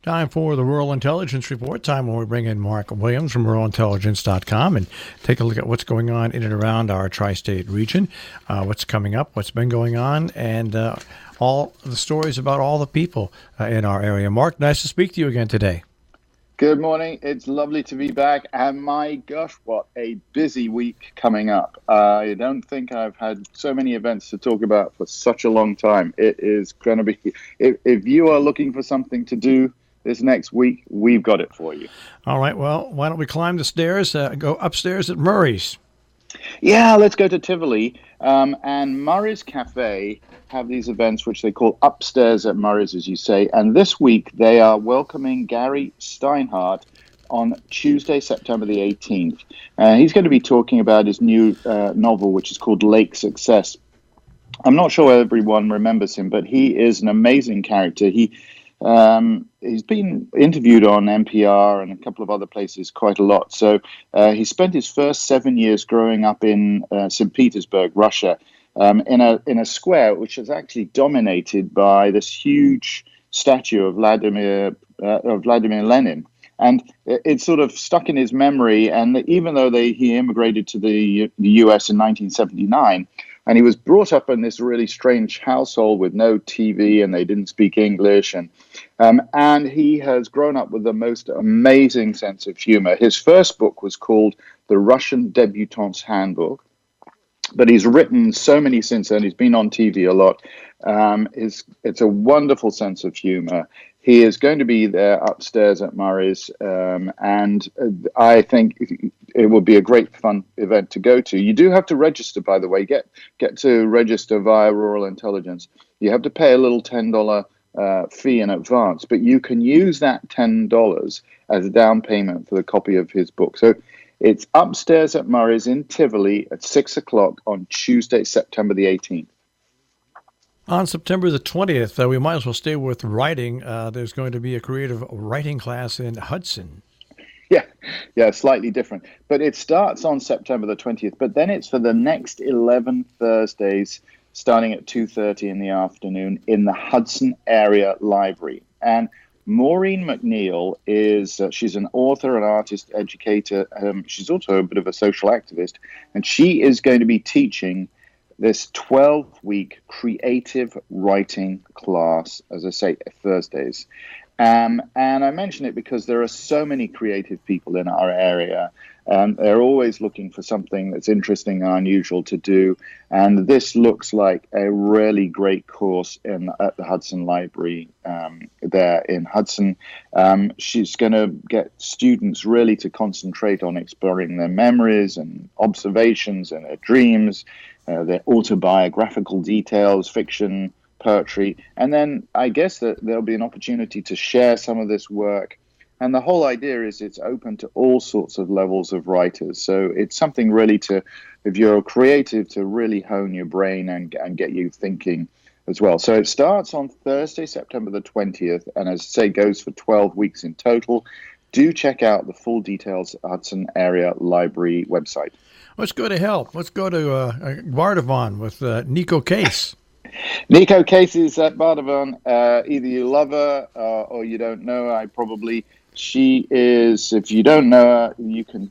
Time for the Rural Intelligence Report. Time when we bring in Mark Williams from ruralintelligence.com and take a look at what's going on in and around our tri-state region, what's coming up, what's been going on, and all the stories about all the people in our area. Mark, nice to speak to you again today. Good morning. It's lovely to be back. And my gosh, what a busy week coming up. I don't think I've had so many events to talk about for such a long time. It is going to be, if you are looking for something to do this next week, we've got it for you. All right. Well, why don't we climb the stairs, go upstairs at Murray's? Yeah, let's go to Tivoli. And Murray's Cafe have these events which they call Upstairs at Murray's, as you say. And this week they are welcoming Gary Steinhardt on Tuesday, September the 18th. He's going to be talking about his new novel, which is called Lake Success. I'm not sure everyone remembers him, but he is an amazing character. He's been interviewed on NPR and a couple of other places quite a lot. So he spent his first 7 years growing up in St. Petersburg, Russia, in a square which is actually dominated by this huge statue of Vladimir Lenin. And it's sort of stuck in his memory. And even though he immigrated to the U.S. in 1979, and he was brought up in this really strange household with no TV, and they didn't speak English. And he has grown up with the most amazing sense of humor. His first book was called The Russian Debutante's Handbook, but he's written so many since then. He's been on TV a lot. It's a wonderful sense of humor. He is going to be there upstairs at Murray's, and I think it will be a great fun event to go to. You do have to register, by the way. Get to register via Rural Intelligence. You have to pay a little $10 fee in advance, but you can use that $10 as a down payment for the copy of his book. So it's Upstairs at Murray's in Tivoli at 6 o'clock on Tuesday, September the 18th. On September the 20th, we might as well stay with writing. There's going to be a creative writing class in Hudson. Yeah, slightly different. But it starts on September the 20th, but then it's for the next 11 Thursdays, starting at 2:30 in the afternoon in the Hudson Area Library. And Maureen McNeil she's an author, an artist, educator. She's also a bit of a social activist, and she is going to be teaching this 12-week creative writing class, as I say, Thursdays. And I mention it because there are so many creative people in our area. They're always looking for something that's interesting and unusual to do. And this looks like a really great course at the Hudson Library there in Hudson. She's going to get students really to concentrate on exploring their memories and observations and their dreams, their autobiographical details, fiction, poetry, and then I guess that there'll be an opportunity to share some of this work. And the whole idea is it's open to all sorts of levels of writers. So it's something really if you're a creative, to really hone your brain and get you thinking as well. So it starts on Thursday, September the 20th, and as I say, goes for 12 weeks in total. Do check out the full details at Hudson Area Library website. Let's go to help. Let's go to Bardavon with Nico Case. Nico Case is at Bardavon. Either you love her or you don't know her. She is, if you don't know her,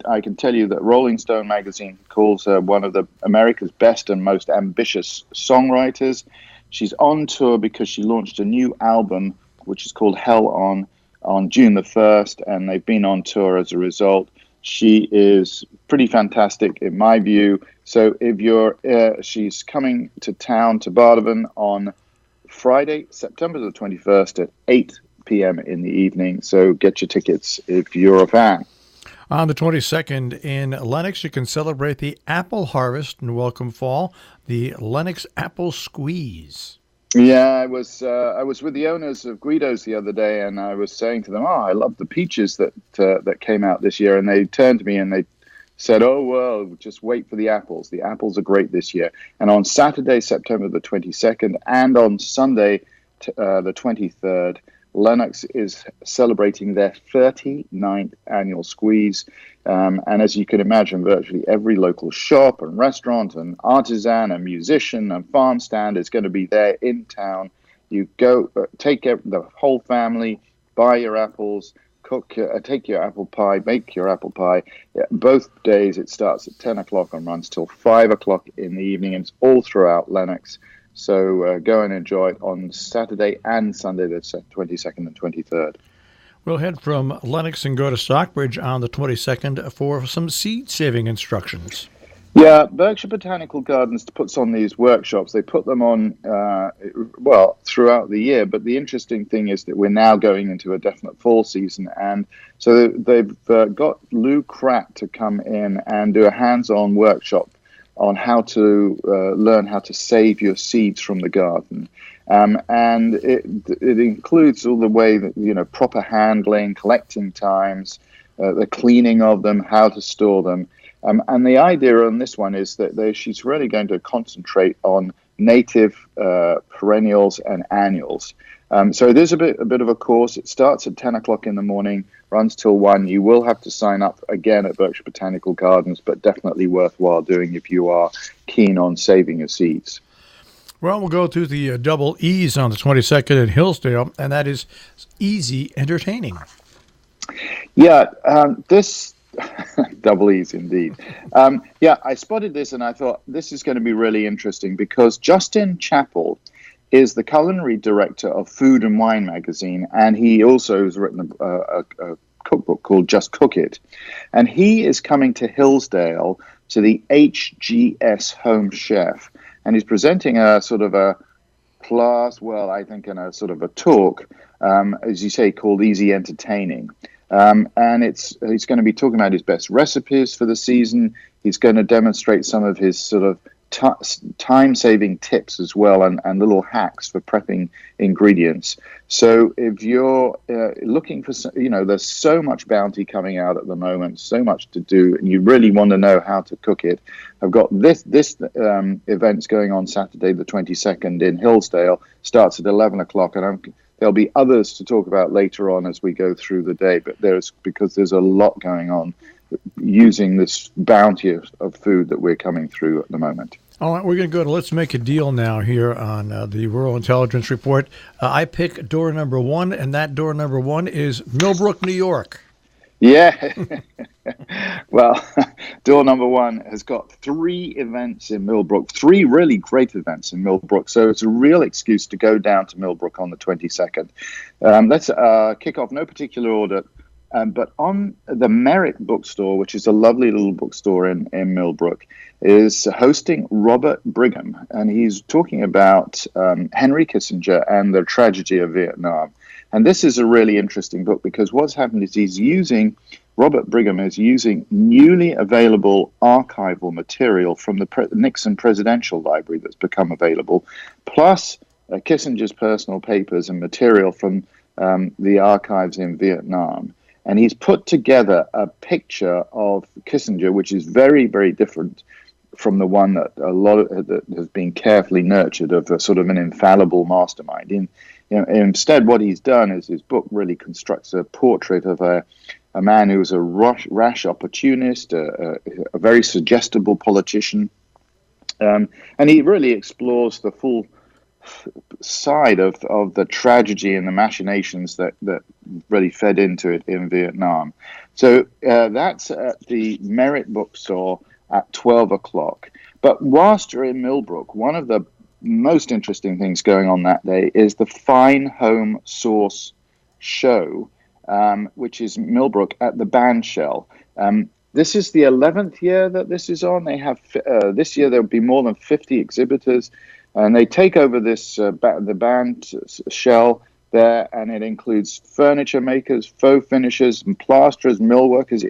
I can tell you that Rolling Stone magazine calls her one of America's best and most ambitious songwriters. She's on tour because she launched a new album, which is called Hell on June the 1st, and they've been on tour as a result. She is pretty fantastic in my view. So if she's coming to town to Bardavon on Friday, September the 21st at 8 p.m. in the evening. So get your tickets if you're a fan. On the 22nd in Lenox, you can celebrate the apple harvest and welcome fall, the Lenox Apple Squeeze. Yeah, I was with the owners of Guido's the other day, and I was saying to them, I love the peaches that came out this year. And they turned to me and they said, oh, well, just wait for the apples. The apples are great this year. And on Saturday, September the 22nd, and on Sunday, the 23rd, Lenox is celebrating their 39th annual squeeze. And as you can imagine, virtually every local shop and restaurant and artisan and musician and farm stand is going to be there in town. You go, take the whole family, buy your apples, take your apple pie, make your apple pie. Yeah, both days it starts at 10 o'clock and runs till 5 o'clock in the evening. And it's all throughout Lenox. So go and enjoy it on Saturday and Sunday, the 22nd and 23rd. We'll head from Lenox and go to Stockbridge on the 22nd for some seed-saving instructions. Yeah, Berkshire Botanical Gardens puts on these workshops. They put them on, throughout the year. But the interesting thing is that we're now going into a definite fall season. And so they've got Lou Kratt to come in and do a hands-on workshop on how to learn how to save your seeds from the garden. And it includes all the way that, proper handling, collecting times, the cleaning of them, how to store them. And the idea on this one is that she's really going to concentrate on native perennials and annuals. So it is a bit of a course. It starts at 10 o'clock in the morning, runs till 1. You will have to sign up again at Berkshire Botanical Gardens, but definitely worthwhile doing if you are keen on saving your seeds. Well, we'll go to the double E's on the 22nd in Hillsdale, and that is easy entertaining. Yeah, this double E's indeed. I spotted this and I thought this is going to be really interesting because Justin Chappell is the culinary director of Food and Wine magazine, and he also has written a cookbook called Just Cook It. And he is coming to Hillsdale to the HGS Home Chef, and he's presenting a sort of a class, I think in a sort of a talk, as you say, called Easy Entertaining. And he's going to be talking about his best recipes for the season. He's going to demonstrate some of his sort of time-saving tips as well, and little hacks for prepping ingredients. So if you're looking for, there's so much bounty coming out at the moment, so much to do, and you really want to know how to cook it. I've got this event's going on Saturday the 22nd in Hillsdale, starts at 11 o'clock, and there'll be others to talk about later on as we go through the day, but because there's a lot going on using this bounty of food that we're coming through at the moment. All right, we're going to go to Let's Make a Deal now here on the Rural Intelligence Report. I pick door number 1, and that door number 1 is Millbrook, New York. Yeah. Well, door number 1 has got 3 events in Millbrook, 3 really great events in Millbrook. So it's a real excuse to go down to Millbrook on the 22nd. Let's kick off, no particular order. But on the Merit Bookstore, which is a lovely little bookstore in Millbrook, is hosting Robert Brigham. And he's talking about Henry Kissinger and the tragedy of Vietnam. And this is a really interesting book because what's happened is Robert Brigham is using newly available archival material from the Nixon Presidential Library that's become available, plus Kissinger's personal papers and material from the archives in Vietnam. And he's put together a picture of Kissinger, which is very, very different from the one that that has been carefully nurtured of a sort of an infallible mastermind. Instead, what he's done is his book really constructs a portrait of a man who was a rash opportunist, a very suggestible politician, and he really explores the full side of the tragedy and the machinations that really fed into it in Vietnam. So that's at the Merit Bookstore at 12 o'clock. But whilst you're in Millbrook, one of the most interesting things going on that day is the Fine Home Source show, which is Millbrook at the Bandshell. This is the 11th year that this is on. They have this year there will be more than 50 exhibitors, and they take over this the Bandshell there, and it includes furniture makers, faux finishers, and plasterers, millworkers.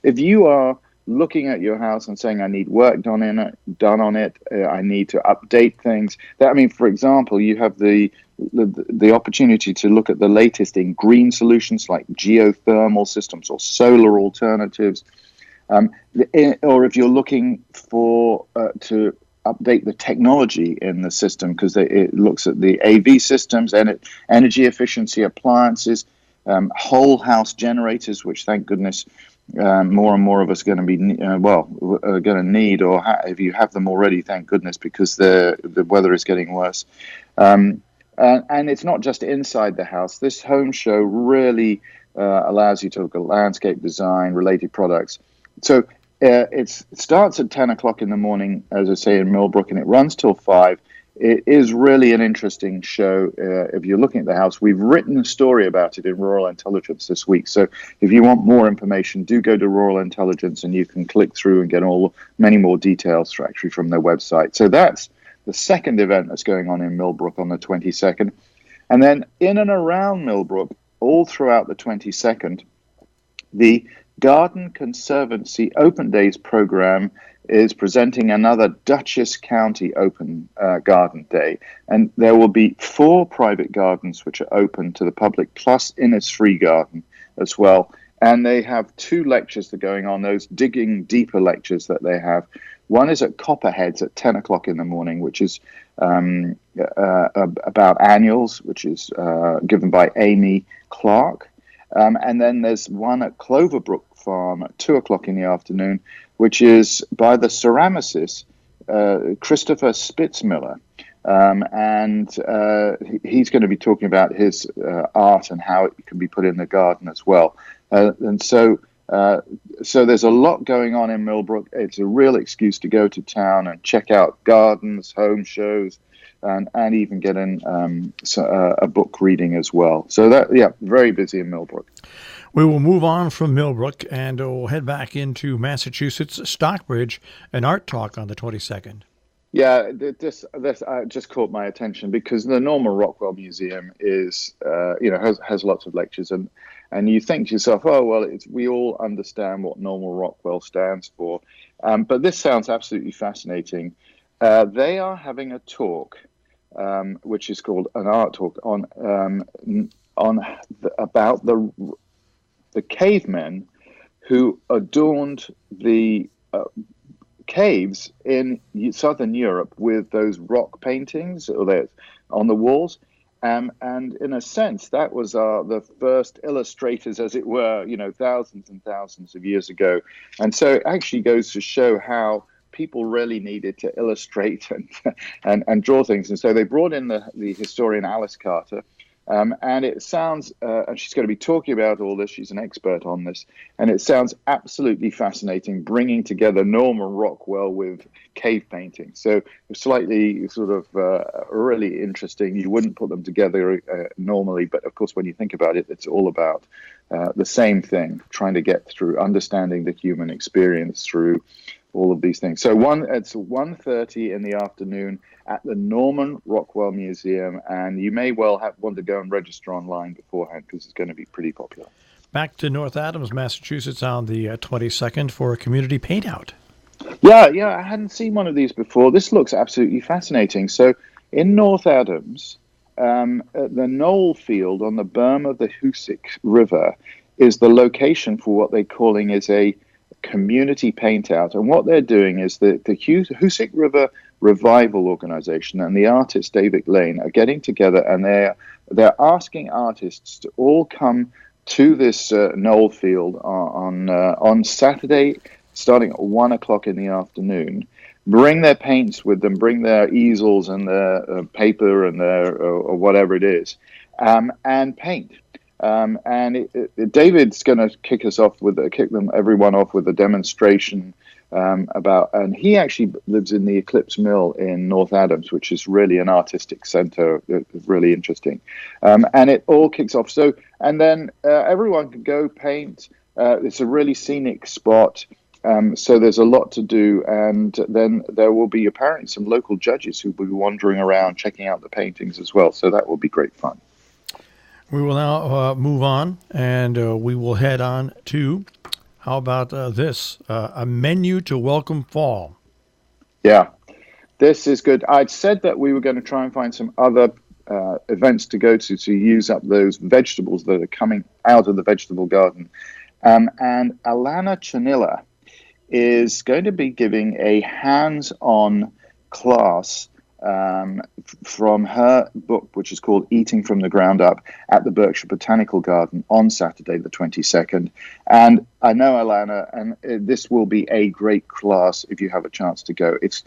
If you are looking at your house and saying, I need work done on it, I need to update things. For example, you have the opportunity to look at the latest in green solutions like geothermal systems or solar alternatives. Or if you're looking for to update the technology in the system, because it looks at the AV systems and energy efficiency appliances, whole house generators, which thank goodness more and more of us are going to be going to need, or if you have them already, thank goodness, because the weather is getting worse. And it's not just inside the house. This home show really allows you to look at landscape design, related products. So it starts at 10 o'clock in the morning, as I say, in Millbrook, and it runs till 5. It is really an interesting show. If you're looking at the house, we've written a story about it in Rural Intelligence this week. So if you want more information, do go to Rural Intelligence, and you can click through and get many more details actually from their website. So that's the second event that's going on in Millbrook on the 22nd. And then in and around Millbrook, all throughout the 22nd, the Garden Conservancy Open Days program is presenting another Dutchess County Open Garden Day. And there will be 4 private gardens which are open to the public, plus Innisfree Garden as well. And they have 2 lectures that are going on, those digging deeper lectures that they have. One is at Copperheads at 10 o'clock in the morning, which is about annuals, which is given by Amy Clark. And then there's one at Cloverbrook Farm at 2 o'clock in the afternoon, which is by the ceramicist Christopher Spitzmiller. And he's going to be talking about his art and how it can be put in the garden as well. So there's a lot going on in Millbrook. It's a real excuse to go to town and check out gardens, home shows, and even get in a book reading as well. So very busy in Millbrook. We will move on from Millbrook and we'll head back into Massachusetts, Stockbridge, an art talk on the 22nd. Yeah, this just caught my attention because the Norman Rockwell Museum is, has lots of lectures, and you think to yourself, oh well, we all understand what Norman Rockwell stands for, but this sounds absolutely fascinating. They are having a talk, which is called an art talk about the cavemen who adorned the caves in southern Europe with those rock paintings on the walls. And in a sense, that was the first illustrators, as it were, thousands and thousands of years ago. And so it actually goes to show how people really needed to illustrate and draw things. And so they brought in the historian Alice Carter. And it sounds, and she's going to be talking about all this. She's an expert on this. And it sounds absolutely fascinating, bringing together Norman Rockwell with cave painting. So slightly sort of really interesting. You wouldn't put them together normally. But of course, when you think about it, it's all about the same thing, trying to get through understanding the human experience through all of these things. So it's 1:30 in the afternoon at the Norman Rockwell Museum, and you may well want to go and register online beforehand because it's going to be pretty popular. Back to North Adams, Massachusetts on the 22nd for a community paint out. Yeah, I hadn't seen one of these before. This looks absolutely fascinating. So in North Adams, at the Knoll Field on the berm of the Hoosick River is the location for what they're calling is a community paint out. And what they're doing is the Hoosick River Revival Organization and the artist David Lane are getting together, and they're asking artists to all come to this Knoll Field on Saturday, starting at 1 o'clock in the afternoon. Bring their paints with them, bring their easels and their paper and their or whatever it is, and paint. David's going to kick everyone off with a demonstration and he actually lives in the Eclipse Mill in North Adams, which is really an artistic center. It's really interesting. And it all kicks off. So, and then everyone can go paint. It's a really scenic spot. So there's a lot to do. And then there will be apparently some local judges who will be wandering around checking out the paintings as well. So that will be great fun. We will now move on, and we will head on to, how about this, a menu to welcome fall. Yeah, this is good. I'd said that we were going to try and find some other events to go to use up those vegetables that are coming out of the vegetable garden. And Alana Chanilla is going to be giving a hands-on class from her book, which is called Eating from the Ground Up, at the Berkshire Botanical Garden on Saturday, the 22nd. And I know Alana, and this will be a great class if you have a chance to go. It's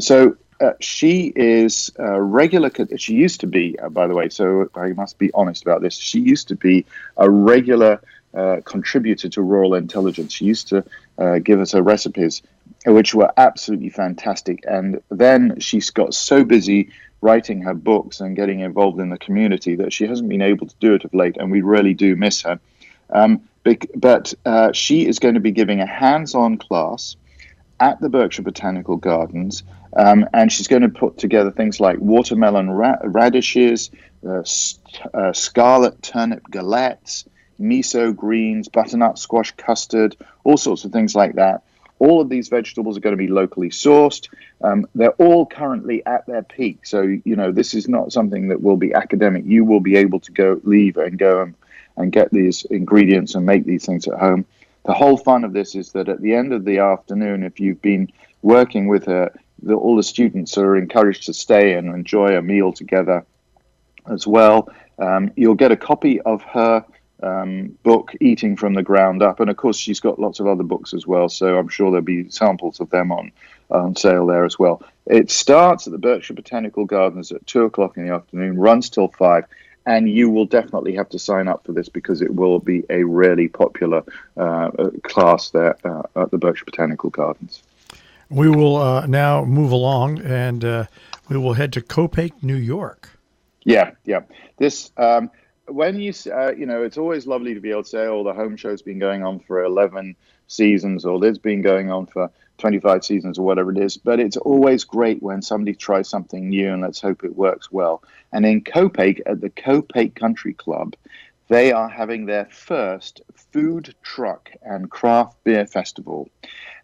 so She is a regular. She used to be, by the way. So I must be honest about this. She used to be a regular contributor to Royal Intelligence. She used to give us her recipes, which were absolutely fantastic. And then she's got so busy writing her books and getting involved in the community that she hasn't been able to do it of late. And we really do miss her. But she is going to be giving a hands-on class at the Berkshire Botanical Gardens, and she's going to put together things like watermelon radishes, scarlet turnip galettes, miso greens, butternut squash custard, all sorts of things like that. All of these vegetables are going to be locally sourced. They're all currently at their peak, so this is not something that will be academic. You will be able to go and get these ingredients and make these things at home. The whole fun of this is that at the end of the afternoon, if you've been working with her, all the students are encouraged to stay and enjoy a meal together as well. You'll get a copy of her book, Eating from the Ground Up. And of course, she's got lots of other books as well. So I'm sure there'll be samples of them on sale there as well. It starts at the Berkshire Botanical Gardens at 2:00 in the afternoon, runs till 5. And you will definitely have to sign up for this because it will be a really popular class there at the Berkshire Botanical Gardens. We will now move along, and we will head to Copiague, New York. Yeah. This when it's always lovely to be able to say, "Oh, the home show's been going on for 11 seasons," or "It's been going on for 25 seasons," or whatever it is. But it's always great when somebody tries something new, and let's hope it works well. And in Copiague, at the Copiague Country Club, they are having their first food truck and craft beer festival.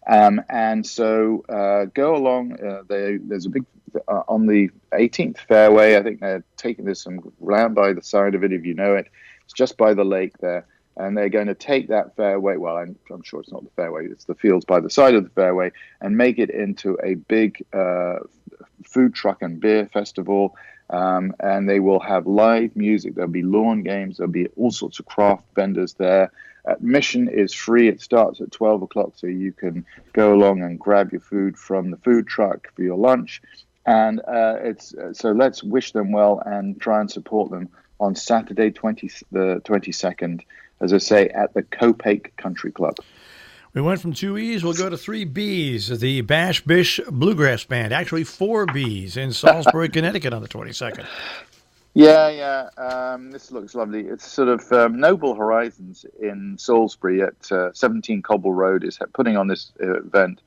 And so go along. There's a big on the 18th fairway. I think they're taking this round by the side of it, if you know it. It's just by the lake there. And they're going to take that fairway, well, I'm sure it's not the fairway, it's the fields by the side of the fairway, and make it into a big food truck and beer festival. And they will have live music. There'll be lawn games. There'll be all sorts of craft vendors there. Admission is free. It starts at 12 o'clock, so you can go along and grab your food from the food truck for your lunch. And so let's wish them well and try and support them on Saturday, the 22nd, as I say, at the Copiague Country Club. We went from 2 E's, we'll go to 3 B's, the Bash Bish Bluegrass Band. Actually, 4 B's in Salisbury, Connecticut on the 22nd. Yeah. This looks lovely. It's sort of Noble Horizons in Salisbury at 17 Cobble Road is putting on this event.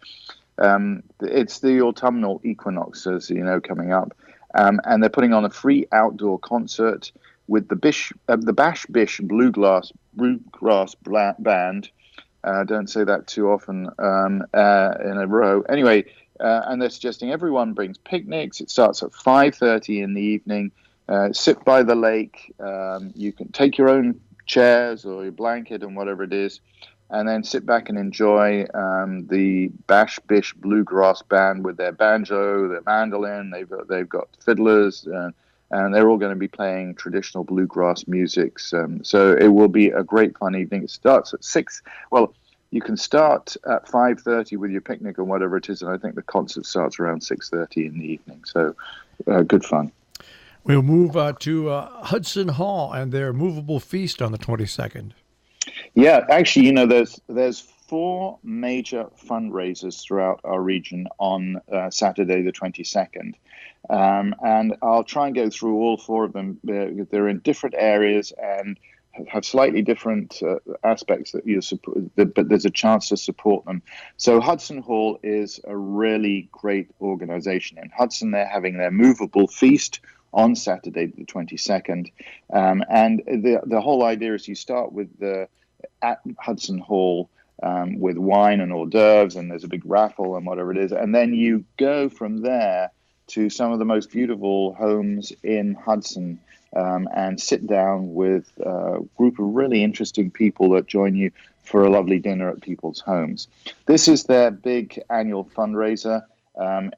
It's the autumnal equinox, as you know, coming up. And they're putting on a free outdoor concert with the Bash Bish Bluegrass Band. Don't say that too often in a row. Anyway, and they're suggesting everyone brings picnics. It starts at 5:30 in the evening. Sit by the lake. You can take your own chairs or your blanket and whatever it is, and then sit back and enjoy the Bash Bish Bluegrass Band with their banjo, their mandolin. They've got fiddlers, and they're all going to be playing traditional bluegrass music. So it will be a great fun evening. It starts at 6. Well, you can start at 5:30 with your picnic or whatever it is, and I think the concert starts around 6:30 in the evening. So good fun. We'll move to Hudson Hall and their movable feast on the 22nd. Yeah, actually, there's 4 major fundraisers throughout our region on Saturday the 22nd. And I'll try and go through all 4 of them. They're in different areas and have slightly different aspects that you support, but there's a chance to support them. So Hudson Hall is a really great organization. In Hudson, they're having their movable feast on Saturday the 22nd. And the whole idea is you start with at Hudson Hall with wine and hors d'oeuvres, and there's a big raffle and whatever it is. And then you go from there to some of the most beautiful homes in Hudson and sit down with a group of really interesting people that join you for a lovely dinner at people's homes. This is their big annual fundraiser.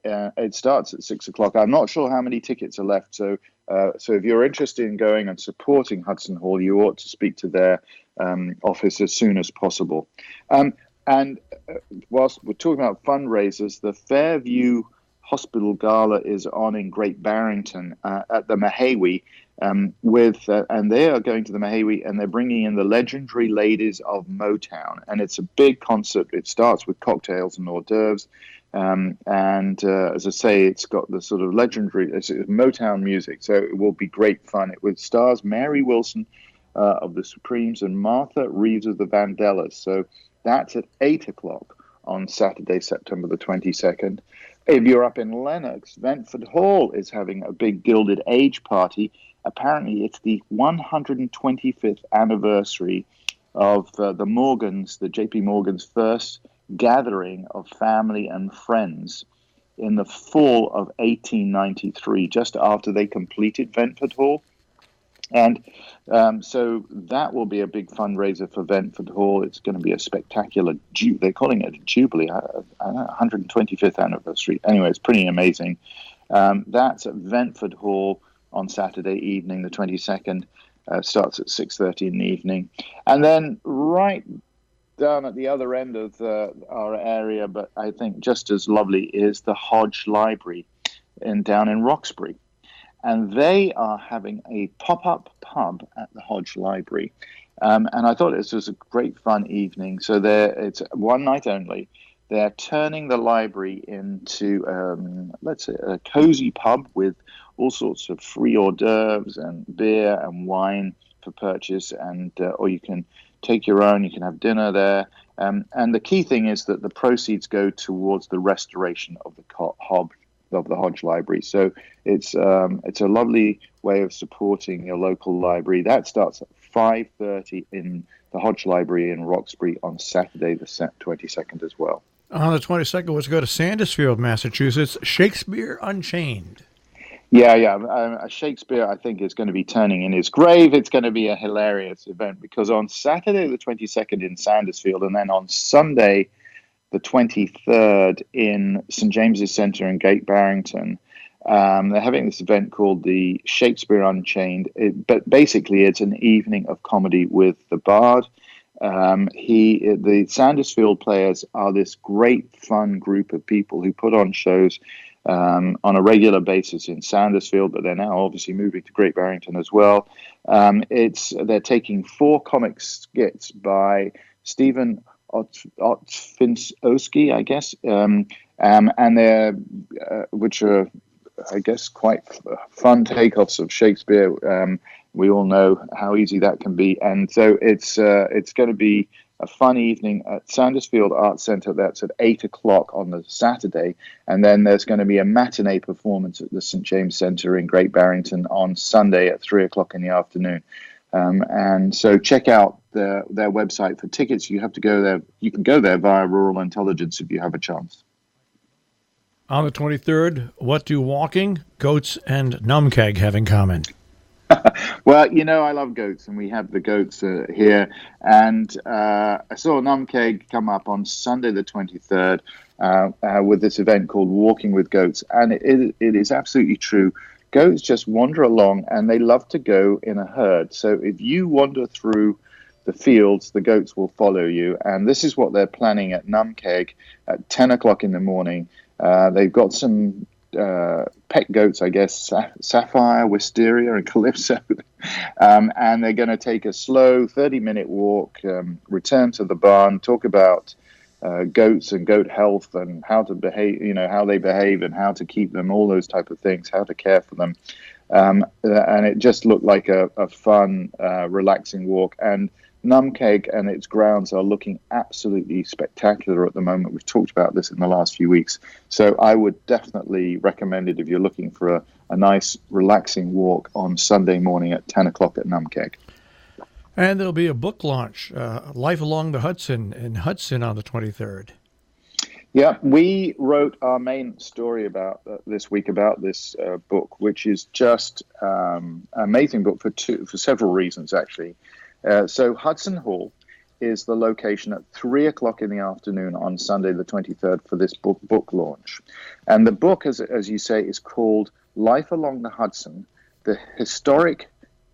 It starts at 6 o'clock. I'm not sure how many tickets are left, so if you're interested in going and supporting Hudson Hall, you ought to speak to their office as soon as possible. And whilst we're talking about fundraisers, the Fairview Hospital Gala is on in Great Barrington at the Mahawi. And they are going to the Mahawi, and they're bringing in the legendary Ladies of Motown, and it's a big concert. It starts with cocktails and hors d'oeuvres, as I say, it's got the sort of legendary Motown music, so it will be great fun. It with stars Mary Wilson of the Supremes and Martha Reeves of the Vandellas. So that's at 8 o'clock on Saturday, September the 22nd. If you're up in Lennox, Ventford Hall is having a big Gilded Age party. Apparently, it's the 125th anniversary of the Morgans, the J.P. Morgan's first gathering of family and friends in the fall of 1893, just after they completed Ventford Hall. And so that will be a big fundraiser for Ventford Hall. It's going to be a spectacular, they're calling it a Jubilee, 125th anniversary. Anyway, it's pretty amazing. That's at Ventford Hall on Saturday evening, the 22nd. Starts at 6:30 in the evening. And then right down at the other end of our area, but I think just as lovely, is the Hodge Library down in Roxbury. And they are having a pop-up pub at the Hodge Library. And I thought this was a great fun evening. So it's one night only. They're turning the library into, let's say, a cozy pub with all sorts of free hors d'oeuvres and beer and wine for purchase. Or you can take your own, you can have dinner there. And the key thing is that the proceeds go towards the restoration of the Hodge Library. So it's a lovely way of supporting your local library. That starts at 5:30 in the Hodge Library in Roxbury on Saturday, the 22nd as well. On the 22nd, let's go to Sandusfield, Massachusetts. Shakespeare Unchained. Yeah. Shakespeare, I think, is going to be turning in his grave. It's going to be a hilarious event because on Saturday, the 22nd in Sandusfield, and then on Sunday, the 23rd in St. James's Centre in Great Barrington, they're having this event called the Shakespeare Unchained. But basically, it's an evening of comedy with the Bard. The Sandusfield players are this great, fun group of people who put on shows on a regular basis in Sandusfield, but they're now obviously moving to Great Barrington as well. They're taking 4 comic skits by Stephen Otfinski, I guess, and they're which are, I guess, quite fun takeoffs of Shakespeare. We all know how easy that can be, and so it's going to be a fun evening at Sandusfield Arts Centre. That's at 8 o'clock on the Saturday, and then there's going to be a matinee performance at the St. James Centre in Great Barrington on Sunday at 3 o'clock in the afternoon. And so check out their website for tickets. You have to go there. You can go there via Rural Intelligence if you have a chance. On the 23rd, what do walking, goats, and Numkeg have in common? Well, I love goats, and we have the goats here. And I saw Numkeg come up on Sunday the 23rd with this event called Walking with Goats. And it is absolutely true. Goats just wander along, and they love to go in a herd. So if you wander through the fields, the goats will follow you. And this is what they're planning at Numkeg at 10 o'clock in the morning. They've got some pet goats, I guess, Sapphire, Wisteria, and Calypso. And they're going to take a slow 30-minute walk, return to the barn, talk about goats and goat health and how to behave, how they behave and how to keep them, all those type of things, how to care for them. And it just looked like a fun, relaxing walk. And Numkeg and its grounds are looking absolutely spectacular at the moment. We've talked about this in the last few weeks. So I would definitely recommend it if you're looking for a nice, relaxing walk on Sunday morning at 10 o'clock at Numkeg. And there'll be a book launch, Life Along the Hudson, in Hudson on the 23rd. Yeah, we wrote our main story about this week about this book, which is just an amazing book for several reasons, actually. So Hudson Hall is the location at 3 o'clock in the afternoon on Sunday the 23rd for this book launch. And the book, as you say, is called Life Along the Hudson, the Historic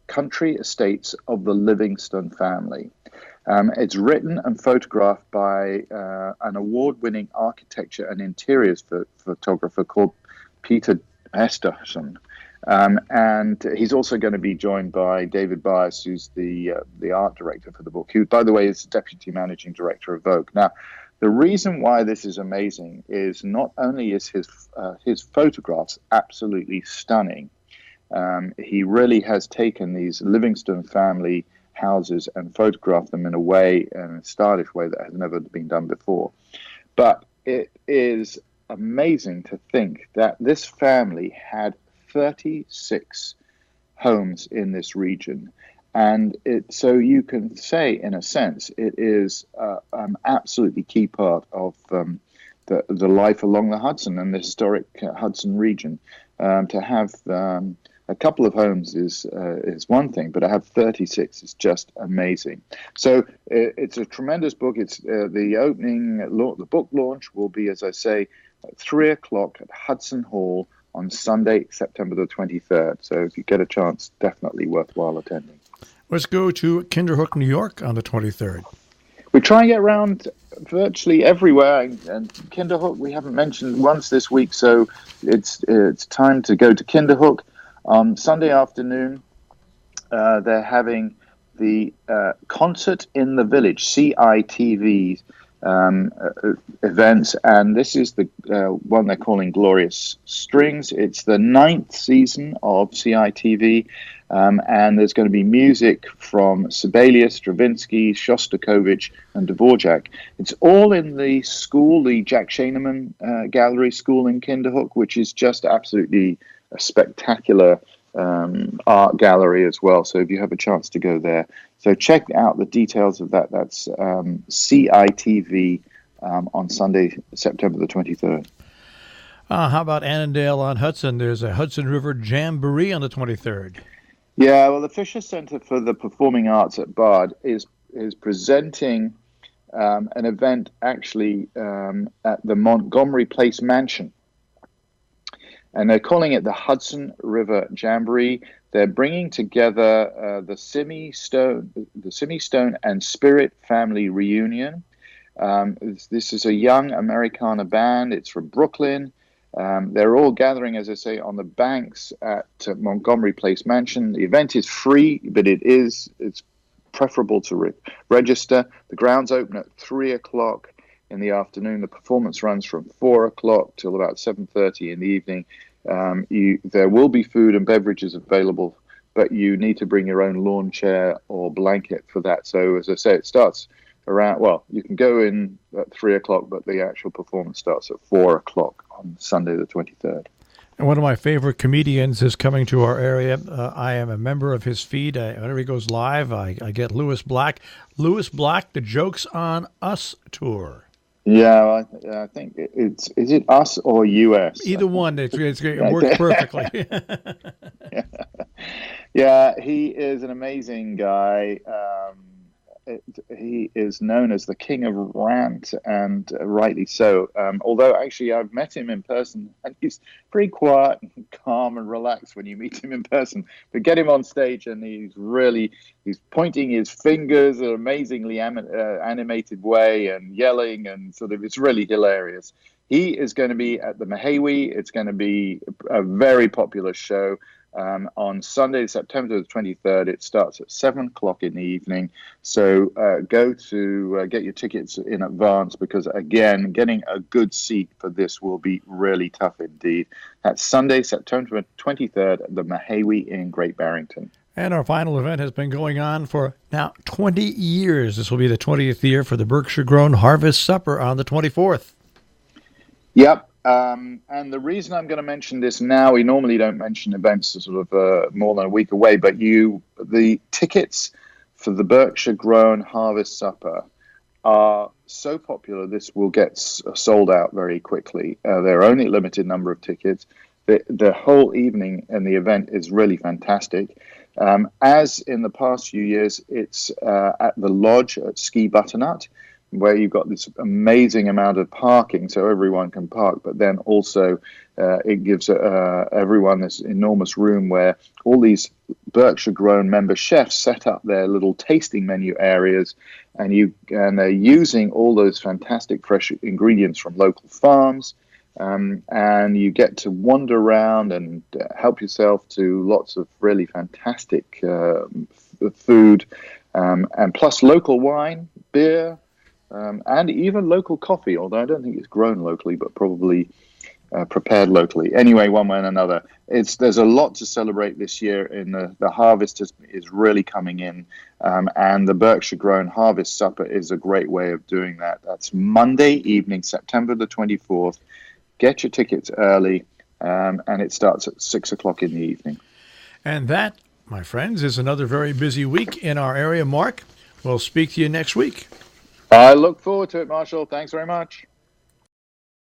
Country Estates of the Livingston Family. It's written and photographed by an award-winning architecture and interiors photographer called Peter Esterson. And he's also going to be joined by David Byers, who's the art director for the book, who, by the way, is deputy managing director of Vogue. Now, the reason why this is amazing is not only is his photographs absolutely stunning, he really has taken these Livingston family houses and photographed them in a stylish way that has never been done before. But it is amazing to think that this family had 36 homes in this region. And so you can say, in a sense, it is an absolutely key part of the life along the Hudson and the historic Hudson region. To have a couple of homes is one thing, but to have 36 is just amazing. So it's a tremendous book. It's the book launch will be, as I say, at 3:00 at Hudson Hall on Sunday, September the 23rd. So if you get a chance, definitely worthwhile attending. Let's go to Kinderhook, New York on the 23rd. We try and get around virtually everywhere, and Kinderhook we haven't mentioned once this week, so it's time to go to Kinderhook. On Sunday afternoon, they're having the Concert in the Village, CITV events, and this is the one they're calling Glorious Strings. It's the 9th season of CITV, and there's going to be music from Sibelius, Stravinsky, Shostakovich, and Dvorak. It's all in the school, the Jack Shaneman Gallery School in Kinderhook, which is just absolutely a spectacular art gallery as well. So if you have a chance to go there, so check out the details of that. That's CITV on Sunday, September the 23rd. How about Annandale on Hudson? There's a Hudson River Jamboree on the 23rd. Yeah, well, the Fisher Center for the Performing Arts at Bard is presenting an event actually at the Montgomery Place Mansion. And they're calling it the Hudson River Jamboree. They're bringing together the Simi Stone and Spirit Family Reunion. This is a young Americana band. It's from Brooklyn. They're all gathering, as I say, on the banks at Montgomery Place Mansion. The event is free, but it's preferable to register. The grounds open at 3:00 in the afternoon. The performance runs from 4:00 till about 7:30 in the evening. There will be food and beverages available, but you need to bring your own lawn chair or blanket for that. So, as I say, it starts around, well, you can go in at 3:00, but the actual performance starts at 4:00 on Sunday the 23rd. And one of my favorite comedians is coming to our area. I am a member of his feed. Whenever he goes live, I get Lewis Black. Lewis Black, the Jokes on Us tour. Yeah, I think is it us or US? Either one. It works perfectly. Yeah, he is an amazing guy. He is known as the king of rant, and rightly so. Although actually I've met him in person, and he's pretty quiet and calm and relaxed when you meet him in person. But get him on stage, and he's pointing his fingers in an amazingly animated way and yelling, and sort of it's really hilarious. He is going to be at the Mahawi. It's going to be a very popular show. On Sunday, September the 23rd, it starts at 7:00 in the evening. So go to get your tickets in advance, because, again, getting a good seat for this will be really tough indeed. That's Sunday, September 23rd, at the Mahawi in Great Barrington. And our final event has been going on for now 20 years. This will be the 20th year for the Berkshire Grown Harvest Supper on the 24th. Yep. And the reason I'm going to mention this now, we normally don't mention events sort of more than a week away, but the tickets for the Berkshire Grown Harvest Supper are so popular, this will get sold out very quickly. There are only a limited number of tickets. The whole evening and the event is really fantastic. As in the past few years, it's at the lodge at Ski Butternut, where you've got this amazing amount of parking, so everyone can park, but then also it gives everyone this enormous room where all these Berkshire-grown member chefs set up their little tasting menu areas, and they're using all those fantastic fresh ingredients from local farms, and you get to wander around and help yourself to lots of really fantastic food, and plus local wine, beer, and even local coffee, although I don't think it's grown locally, but probably prepared locally. Anyway, one way and another, there's a lot to celebrate this year. In the harvest is really coming in, and the Berkshire Grown Harvest Supper is a great way of doing that. That's Monday evening, September the 24th. Get your tickets early, and it starts at 6 o'clock in the evening. And that, my friends, is another very busy week in our area. Mark, we'll speak to you next week. I look forward to it, Marshall. Thanks very much.